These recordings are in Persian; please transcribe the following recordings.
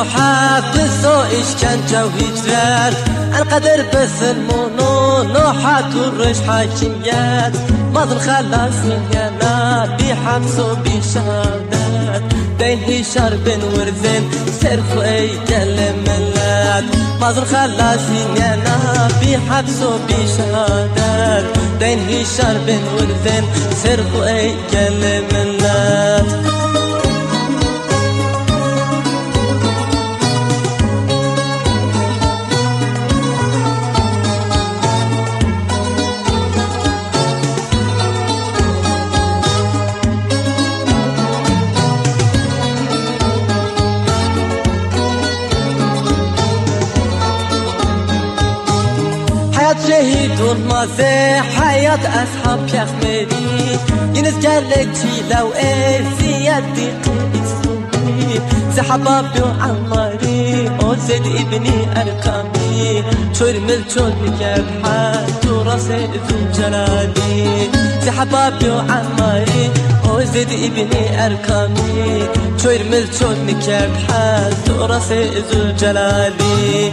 حبس و اشکنجه و هجرت انقدر بسلمون و نوحت و رش حاکمیت مظل خلاص میگنا بی حبس و بی شهادت بین هشار بن ورزن سرخ و ای گل ملت مظل خلاص میگنا بی حبس و بی شهادت بین هشار بن ورزن سرخ و ای گل ملت شهيد مازي حياة أصحاب كخمري ينس قالك تيلا وإيزيادي قيسوني زحبابي وعماري وزيد ابني أركامي شور ملشون مكبحات وراسي ذو جلالي زحبابي وعماري وزيد ابني أركامي شور ملشون مكبحات وراسي ذو جلالي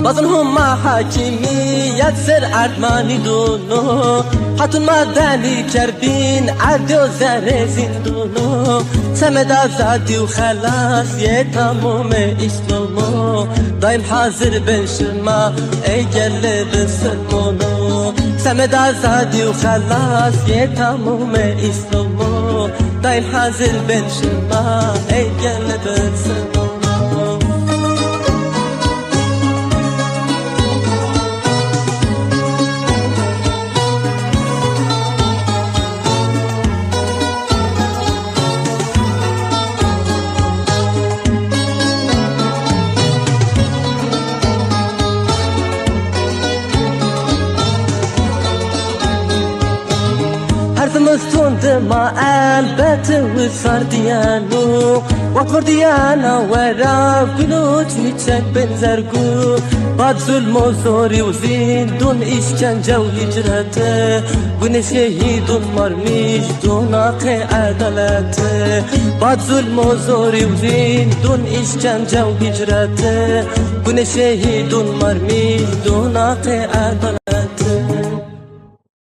بظنهم مع حاكمية سر عدماني دونو حتى المدني كربين عدي وزاري زندونو سمد آزادي وخلاص يتموم إسلامو دايم حاضر بنشما اي قلب سلمونو سمد آزادي وخلاص يتموم إسلامو دايم حاضر بنشما اي قلب سلمونو مستوند ما البته وصار ديانو وطفر ديانا ورا قلوت ميتشك بنزرقو بعد ظلم وزوري وزين دون إشكنجة وهجرته بني شهيد مرميش دون عقي عدالته بعد ظلم وزوري وزين دون إشكنجة وهجرته بني شهيد مرميش دون عقي عدالته